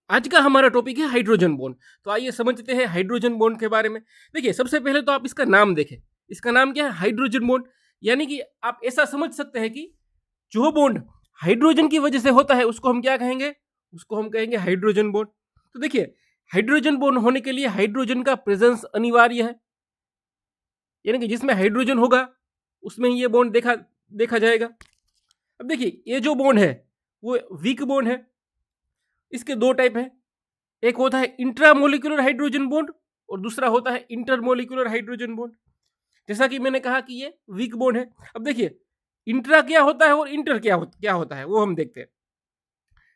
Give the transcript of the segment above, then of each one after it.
आज का हमारा टॉपिक है हाइड्रोजन बॉन्ड। तो आइए समझते हैं हाइड्रोजन बॉन्ड के बारे में। देखिए, सबसे पहले तो आप इसका नाम देखें। इसका नाम क्या है? Hydrogen bond. यानी कि आप ऐसा समझ सकते हैं कि जो बॉन्ड हाइड्रोजन की वजह से होता है उसको हम क्या कहेंगे? उसको हम कहेंगे हाइड्रोजन बॉन्ड। तो देखिए, हाइड्रोजन बॉन्ड होने के लिए हाइड्रोजन का प्रेजेंस अनिवार्य है। यानी कि जिसमें हाइड्रोजन होगा उसमें ही ये बॉन्ड देखा देखा जाएगा। अब देखिए, ये जो बॉन्ड है वो वीक बॉन्ड है। इसके दो टाइप है। एक होता है इंट्रामोलिकुलर हाइड्रोजन बॉन्ड और दूसरा होता है इंटरमोलिकुलर हाइड्रोजन बॉन्ड। जैसा कि मैंने कहा कि ये वीक बॉन्ड है। अब देखिए, इंट्रा क्या होता है और इंटर क्या होता है वो हम देखते हैं।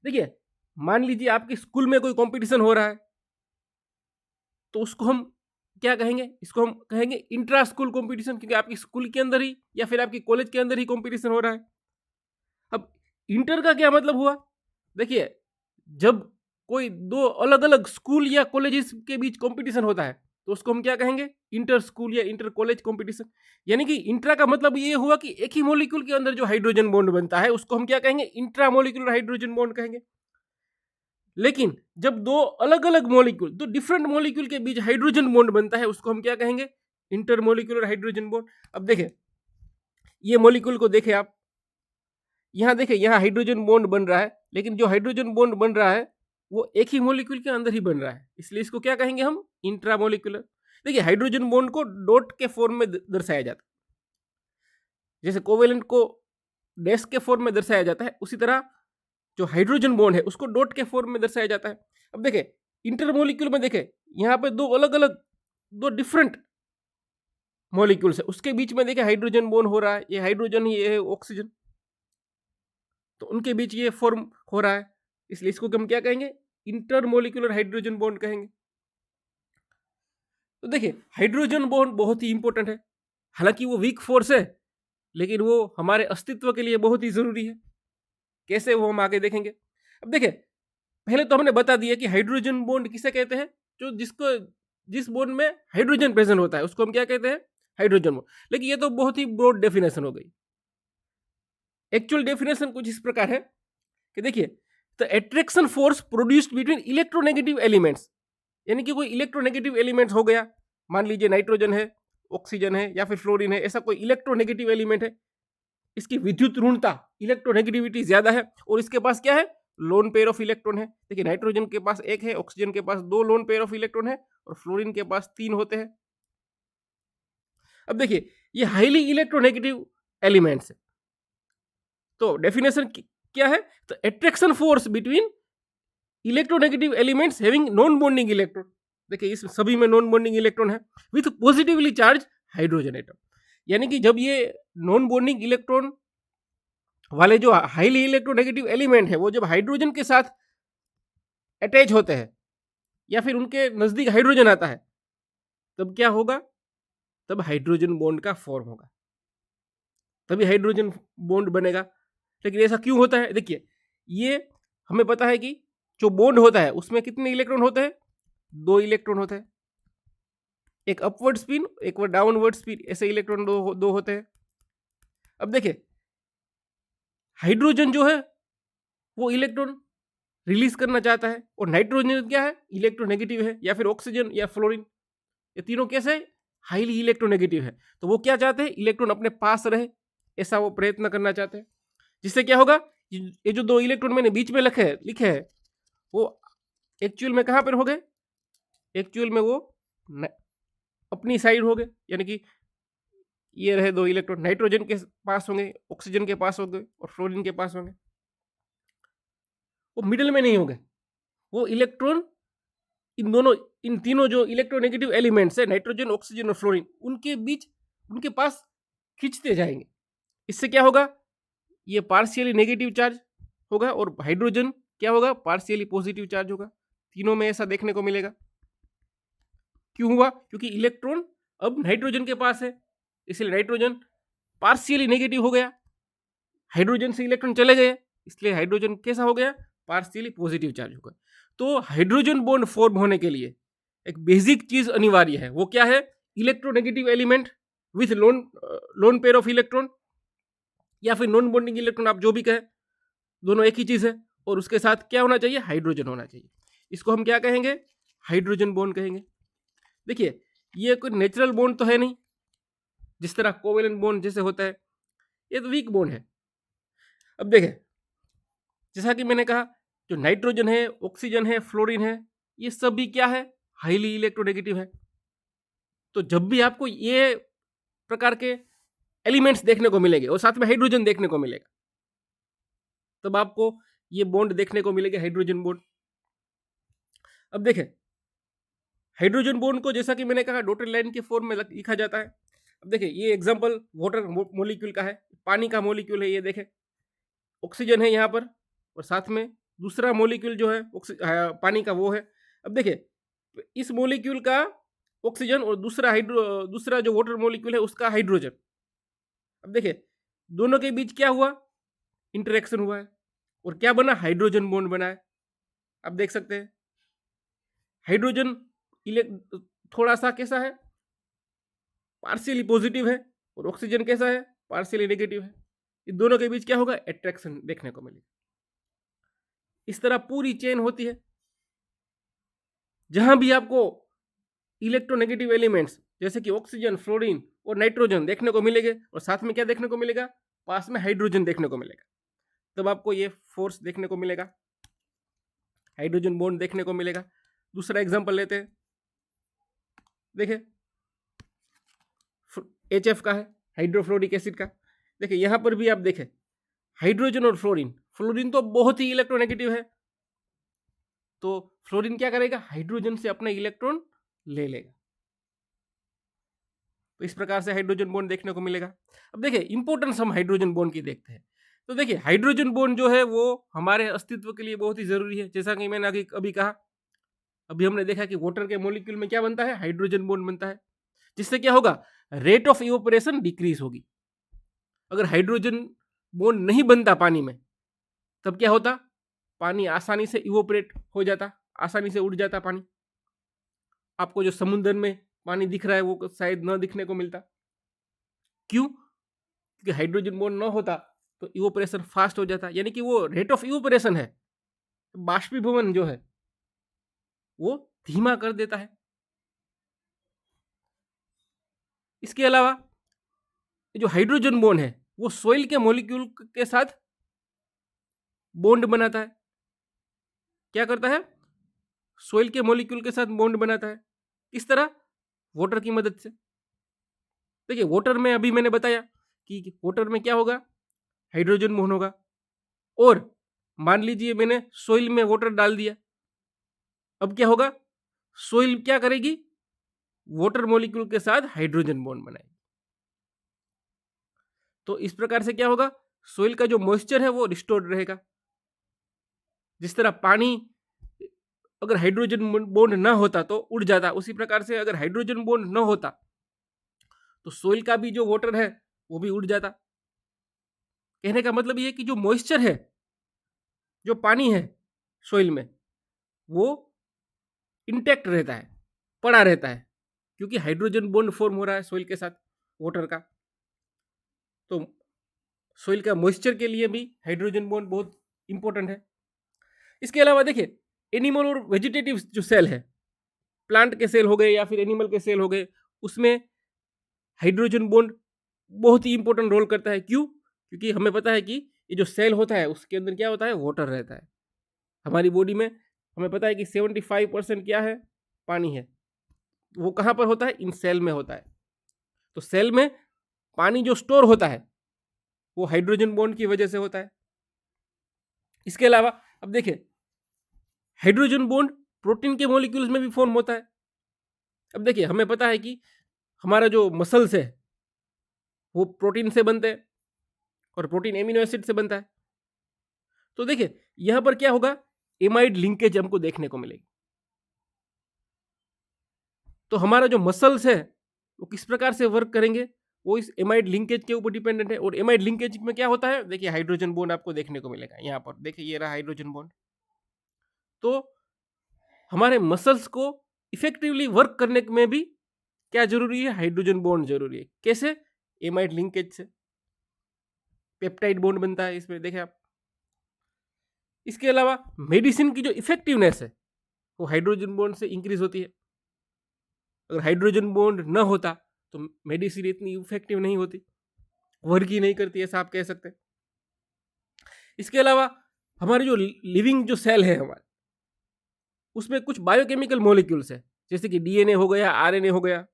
देखिए, मान लीजिए आपके स्कूल में कोई कंपटीशन हो रहा है, तो उसको हम क्या कहेंगे? इसको हम कहेंगे इंट्रा स्कूल कंपटीशन, क्योंकि आपकी स्कूल के अंदर ही या फिर आपकी कॉलेज के अंदर ही कंपटीशन हो रहा है। अब इंटर का क्या मतलब हुआ? देखिए, जब कोई दो अलग अलग स्कूल या कॉलेजेस के बीच कंपटीशन होता है तो उसको हम क्या कहेंगे? इंटर स्कूल या इंटर कॉलेज कंपटीशन। यानी कि इंट्रा का मतलब ये हुआ कि एक ही मॉलिक्यूल के अंदर जो हाइड्रोजन बॉन्ड बनता है उसको हम क्या कहेंगे? इंट्रा मॉलिक्यूलर हाइड्रोजन बॉन्ड कहेंगे। लेकिन जब दो अलग अलग मॉलिक्यूल, दो डिफरेंट मॉलिक्यूल के बीच हाइड्रोजन बॉन्ड बनता है उसको हम क्या कहेंगे? Inter molecular hydrogen bond. अब देखें, ये मॉलिक्यूल को देखें आप, यहाँ देखें, यहाँ हाइड्रोजन बॉन्ड बन रहा है, लेकिन जो हाइड्रोजन बॉन्ड बन रहा है वो एक ही मॉलिक्यूल के अंदर ही बन रहा है, इसलिए इसको क्या कहेंगे हम? इंट्रामोलिकुलर। देखिए, हाइड्रोजन बॉन्ड को डॉट के फॉर्म में दर्शाया जाता है। जैसे कोवेलेंट को डैश के फॉर्म में दर्शाया जाता है, उसी तरह जो हाइड्रोजन बॉन्ड है उसको डॉट के फॉर्म में दर्शाया जाता है। अब देखें, इंटरमोलिक्यूल में देखें, यहाँ पे दो अलग अलग, दो डिफरेंट मॉलिक्यूल्स है, उसके बीच में देखें हाइड्रोजन बॉन्ड हो रहा है। ये हाइड्रोजन ही, ये है ऑक्सीजन, तो उनके बीच ये फॉर्म हो रहा है, इसलिए इसको हम क्या कहेंगे? इंटरमोलिकुलर हाइड्रोजन बॉन्ड कहेंगे। तो देखिए, हाइड्रोजन बॉन्ड बहुत ही इंपॉर्टेंट है। हालांकि वो वीक फोर्स है, लेकिन वो हमारे अस्तित्व के लिए बहुत ही जरूरी है। कैसे, वो हम आगे देखेंगे। अब देखिए, पहले तो हमने बता दिया कि हाइड्रोजन बॉन्ड किसे कहते हैं? जो जिस बॉन्ड में हाइड्रोजन प्रेजेंट होता है उसको हम क्या कहते हैं? Hydrogen bond. लेकिन ये तो बहुत ही ब्रॉड डेफिनेशन हो गई। एक्चुअल डेफिनेशन कुछ इस प्रकार है कि देखिए, the attraction force produced between electronegative elements. यानी कि कोई इलेक्ट्रोनेगेटिव एलिमेंट हो गया, मान लीजिए नाइट्रोजन है, ऑक्सीजन है या फिर फ्लोरीन है, ऐसा कोई इलेक्ट्रोनेगेटिव एलिमेंट है, इसकी विद्युत ऋणता, इलेक्ट्रोनेगेटिविटी ज्यादा है और इसके पास क्या है? लोन पेयर ऑफ इलेक्ट्रॉन है। देखिए, नाइट्रोजन के पास एक है, ऑक्सीजन के पास दो लोन पेयर ऑफ इलेक्ट्रॉन है और फ्लोरीन के पास तीन होते हैं। अब देखिए, ये हाईली इलेक्ट्रोनेगेटिव एलिमेंट्स है। तो डेफिनेशन क्या है? तो attraction force between electronegative elements having non bonding electron. देखिए, इस सभी में नॉन बॉन्डिंग इलेक्ट्रॉन है with positively charge hydrogen atom. यानी कि जब ये नॉन बॉन्डिंग इलेक्ट्रॉन वाले जो हाईली इलेक्ट्रोनेगेटिव एलिमेंट है वो जब हाइड्रोजन के साथ अटैच होते हैं या फिर उनके नजदीक हाइड्रोजन आता है, तब क्या होगा? तब हाइड्रोजन बॉन्ड का फॉर्म होगा, तभी हाइड्रोजन बॉन्ड बनेगा। लेकिन ऐसा क्यों होता है? देखिए, ये हमें पता है कि जो बॉन्ड होता है उसमें कितने इलेक्ट्रॉन होते हैं? दो इलेक्ट्रॉन होते हैं, एक अपवर्ड स्पिन, एक डाउनवर्ड स्पिन, ऐसे इलेक्ट्रॉन दो होते हैं। अब देखिए, हाइड्रोजन जो है वो इलेक्ट्रॉन रिलीज करना चाहता है और नाइट्रोजन क्या है? इलेक्ट्रोनेगेटिव है, या फिर ऑक्सीजन या फ्लोरीन, ये तीनों कैसे? हाईली इलेक्ट्रोनेगेटिव है। तो वो क्या चाहते हैं? इलेक्ट्रॉन अपने पास रहे, ऐसा वो प्रयत्न करना चाहते हैं। जिससे क्या होगा? ये जो दो इलेक्ट्रॉन मैंने बीच में लिखे हैं वो एक्चुअल में कहां पर हो गए? एक्चुअल में वो अपनी साइड हो गए। यानी कि ये रहे दो इलेक्ट्रॉन, नाइट्रोजन के पास होंगे, ऑक्सीजन के पास होंगे और फ्लोरीन के पास होंगे। वो मिडिल में नहीं होंगे, वो इलेक्ट्रॉन इन तीनों जो इलेक्ट्रोनेगेटिव एलिमेंट्स है, नाइट्रोजन, ऑक्सीजन और फ्लोरीन, उनके बीच, उनके पास खींचते जाएंगे। इससे क्या होगा? ये पार्शियली नेगेटिव चार्ज होगा और हाइड्रोजन क्या होगा? पार्शियली पॉजिटिव चार्ज होगा। तीनों में ऐसा देखने को मिलेगा। क्यों हुआ? क्योंकि इलेक्ट्रॉन अब नाइट्रोजन के पास है, इसलिए नाइट्रोजन पार्शियली नेगेटिव हो गया, हाइड्रोजन से इलेक्ट्रॉन चले गए, इसलिए हाइड्रोजन कैसा हो गया? पार्शियली पॉजिटिव चार्ज होगा। तो हाइड्रोजन बॉन्ड फॉर्म होने के लिए एक बेसिक चीज अनिवार्य है, वो क्या है? Electronegative element with lone pair of electron या फिर नॉन बॉन्डिंग इलेक्ट्रॉन, आप जो भी कहें, दोनों एक ही चीज है। और उसके साथ क्या होना चाहिए? हाइड्रोजन होना चाहिए। इसको हम क्या कहेंगे? हाइड्रोजन बॉन्ड कहेंगे। देखिए, ये कोई नेचुरल बॉन्ड तो है नहीं, जिस तरह कोवेलेंट बॉन्ड जैसे होता है, ये तो वीक बॉन्ड है। अब देखें, जैसा कि मैंने कहा, जो नाइट्रोजन है, ऑक्सीजन है, फ्लोरीन है, ये सभी क्या है? हाईली इलेक्ट्रोनेगेटिव है। तो जब भी आपको ये प्रकार के एलिमेंट्स देखने को मिलेंगे और साथ में हाइड्रोजन देखने को मिलेगा, तब आपको ये बॉन्ड देखने को मिलेगा, हाइड्रोजन बॉन्ड। अब देखें, हाइड्रोजन बॉन्ड को जैसा कि मैंने कहा डॉटेड लाइन के फॉर्म में लिखा जाता है। अब देखिए, ये एग्जांपल वाटर मॉलिक्यूल का है, पानी का मॉलिक्यूल है, ये देखें, ऑक्सीजन है यहाँ पर और साथ में दूसरा मॉलिक्यूल जो है पानी का वो है। अब देखिए, इस मॉलिक्यूल का ऑक्सीजन और दूसरा जो वाटर मॉलिक्यूल है उसका हाइड्रोजन। अब देखिए, दोनों के बीच क्या हुआ? इंटरेक्शन हुआ है और क्या बना? हाइड्रोजन बॉन्ड बना है। आप देख सकते हैं, हाइड्रोजन थोड़ा सा कैसा है? पार्शियली पॉजिटिव है और ऑक्सीजन कैसा है? पार्शियली नेगेटिव है। इन दोनों के बीच क्या होगा? अट्रैक्शन देखने को मिलेगा। इस तरह पूरी चेन होती है। जहां भी आपको इलेक्ट्रोनेगेटिव एलिमेंट्स जैसे कि ऑक्सीजन, फ्लोरीन और नाइट्रोजन देखने को मिलेंगे और साथ में क्या देखने को मिलेगा? पास में हाइड्रोजन देखने को मिलेगा, तब आपको ये फोर्स देखने को मिलेगा, हाइड्रोजन बॉन्ड देखने को मिलेगा। दूसरा एग्जांपल लेते हैं, देखिए, HF का है, हाइड्रोफ्लोरिक एसिड का। देखिए, यहां पर भी आप देखें, हाइड्रोजन और फ्लोरीन तो बहुत ही इलेक्ट्रोनेगेटिव है, तो फ्लोरीन क्या करेगा? हाइड्रोजन से अपना इलेक्ट्रॉन ले लेगा। तो इस प्रकार से हाइड्रोजन बॉन्ड देखने को मिलेगा। अब देखिए, इंपॉर्टेंस हम हाइड्रोजन बॉन्ड की देखते हैं। तो देखिए, हाइड्रोजन बॉन्ड जो है वो हमारे अस्तित्व के लिए बहुत ही जरूरी है। जैसा कि मैंने अभी कहा, अभी हमने देखा कि वाटर के मॉलिक्यूल में क्या बनता है? हाइड्रोजन बॉन्ड बनता है, जिससे क्या होगा? रेट ऑफ इवोपरेशन डिक्रीज होगी। अगर हाइड्रोजन बॉन्ड नहीं बनता पानी में, तब क्या होता? पानी आसानी से इवोपरेट हो जाता, आसानी से उड़ जाता पानी। आपको जो समुद्र में पानी दिख रहा है वो शायद न दिखने को मिलता। क्यों? क्योंकि हाइड्रोजन बॉन्ड न होता तो इवोपरेशन फास्ट हो जाता, यानी कि वो रेट ऑफ इवोपरेशन है, बाष्पीभवन जो है वो धीमा कर देता है। इसके अलावा जो हाइड्रोजन बॉन्ड है वो सोइल के मॉलिक्यूल के साथ बॉन्ड बनाता है। क्या करता है? सोइल के मॉलिक्यूल के साथ बॉन्ड बनाता है। किस तरह? वाटर की मदद से। देखिए, वाटर में अभी मैंने बताया कि वाटर में क्या होगा? हाइड्रोजन बॉन्ड होगा। और मान लीजिए मैंने सोइल में वाटर डाल दिया, अब क्या होगा? सोइल क्या करेगी? वाटर मॉलिक्यूल के साथ हाइड्रोजन बॉन्ड बनाएगी। तो इस प्रकार से क्या होगा? सोइल का जो मॉइस्चर है वो रिस्टोर्ड रहेगा। जिस तरह पानी अगर हाइड्रोजन बॉन्ड ना होता तो उड़ जाता, उसी प्रकार से अगर हाइड्रोजन बॉन्ड ना होता तो सोइल का भी जो वाटर है वो भी उड़ जाता। कहने का मतलब ये कि जो मॉइस्चर है, जो पानी है सोइल में, वो इंटैक्ट रहता है, पड़ा रहता है, क्योंकि हाइड्रोजन बॉन्ड फॉर्म हो रहा है सोइल के साथ वाटर का। तो सोइल का मॉइस्चर के लिए भी हाइड्रोजन बॉन्ड बहुत इंपॉर्टेंट है। इसके अलावा देखिए, एनिमल और वेजिटेटिव जो सेल है, प्लांट के सेल हो गए या फिर एनिमल के सेल हो गए, उसमें हाइड्रोजन बॉन्ड बहुत ही इंपॉर्टेंट रोल करता है। क्यों? क्योंकि हमें पता है कि ये जो सेल होता है उसके अंदर क्या होता है? वाटर रहता है। हमारी बॉडी में हमें पता है कि 75% क्या है? पानी है। वो कहाँ पर होता है? इन सेल में होता है। तो सेल में पानी जो स्टोर होता है वो हाइड्रोजन बॉन्ड की वजह से होता है। इसके अलावा अब देखिए, हाइड्रोजन बॉन्ड प्रोटीन के मॉलिक्यूल्स में भी फॉर्म होता है। अब देखिए, हमें पता है कि हमारा जो मसल्स है वो प्रोटीन से बनते हैं और प्रोटीन एमिनो एसिड से बनता है। तो देखिए, यहां पर क्या होगा? एमाइड लिंकेज हमको देखने को मिलेगी। तो हमारा जो मसल्स है वो किस प्रकार से वर्क करेंगे? वो इस एमाइड लिंकेज के ऊपर डिपेंडेंट है। और एमाइड लिंकेज में क्या होता है? देखिए, हाइड्रोजन बॉन्ड आपको देखने को मिलेगा यहाँ पर। देखिए, ये रहा हाइड्रोजन बॉन्ड। तो हमारे मसल्स को इफेक्टिवली वर्क करने में भी क्या जरूरी है? हाइड्रोजन बॉन्ड जरूरी है। कैसे? एमाइड लिंकेज से पेप्टाइड बॉन्ड बनता है इसमें, देखें आप। इसके अलावा मेडिसिन की जो इफेक्टिवनेस है वो हाइड्रोजन बॉन्ड से इंक्रीज होती है। अगर हाइड्रोजन बॉन्ड न होता तो मेडिसिन इतनी इफेक्टिव नहीं होती, वर्क ही नहीं करती, ऐसा आप कह सकते हैं। इसके अलावा हमारे जो लिविंग जो सेल है हमारे, उसमें कुछ बायोकेमिकल मॉलिक्यूल्स है, जैसे कि डीएनए हो गया, आरएनए हो गया,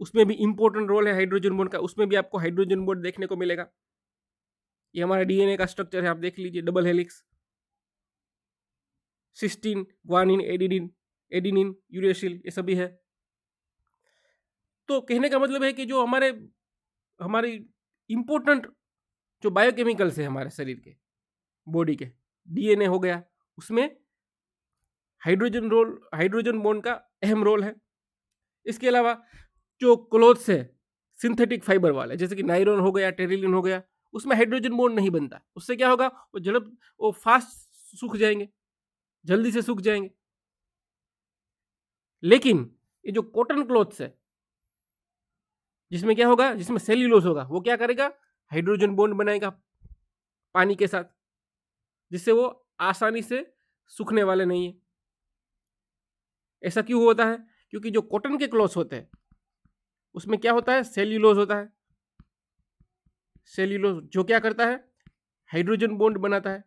उसमें भी इंपॉर्टेंट रोल है हाइड्रोजन बॉन्ड का। उसमें भी आपको हाइड्रोजन बॉन्ड देखने को मिलेगा। ये हमारा डीएनए का स्ट्रक्चर है, आप देख लीजिए, double helix, cytosine, guanine, adenine, adenine, uracil, ये सभी है। तो कहने का मतलब है कि जो हमारी इंपॉर्टेंट जो बायोकेमिकल्स है हमारे शरीर के, बॉडी के, डीएनए हो गया, उसमें हाइड्रोजन बॉन्ड का अहम रोल है। इसके अलावा जो क्लोथ्स है सिंथेटिक फाइबर वाले, जैसे कि नायलॉन हो गया, टेरिलिन हो गया, उसमें हाइड्रोजन बॉन्ड नहीं बनता। उससे क्या होगा, वो फास्ट सूख जाएंगे, जल्दी से सूख जाएंगे। लेकिन ये जो कॉटन क्लॉथ्स है, जिसमें क्या होगा, जिसमें सेल्यूलोज होगा, वो क्या करेगा, हाइड्रोजन बॉन्ड बनाएगा पानी के साथ, जिससे वो आसानी से सूखने वाले नहीं है। ऐसा क्यों होता है? क्योंकि जो कॉटन के क्लॉथ्स होते हैं उसमें क्या होता है, सेल्यूलोज होता है। सेल्यूलोज जो क्या करता है, हाइड्रोजन बॉन्ड बनाता है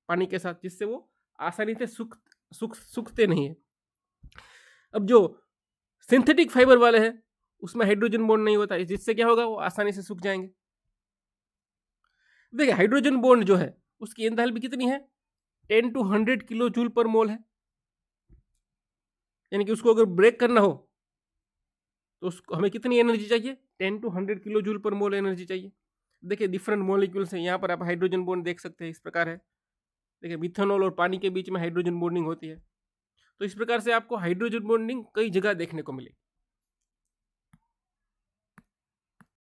पानी के साथ, जिससे वो आसानी से सूखते नहीं है। अब जो सिंथेटिक फाइबर वाले हैं उसमें हाइड्रोजन बॉन्ड नहीं होता है, जिससे क्या होगा, वो आसानी से सूख जाएंगे। देखिए हाइड्रोजन बॉन्ड जो है उसकी एंथैल्पी कितनी है, 10 to 100 किलो जूल पर मोल है। यानी कि उसको अगर ब्रेक करना हो तो उसको हमें कितनी एनर्जी चाहिए, 10 to 100 किलो जूल पर मोल एनर्जी चाहिए। देखिए डिफरेंट मॉलिक्यूल्स हैं, यहाँ पर आप हाइड्रोजन बॉन्ड देख सकते हैं, इस प्रकार है। देखिए मिथेनॉल और पानी के बीच में हाइड्रोजन बॉन्डिंग होती है। तो इस प्रकार से आपको हाइड्रोजन बॉन्डिंग कई जगह देखने को मिलेगी।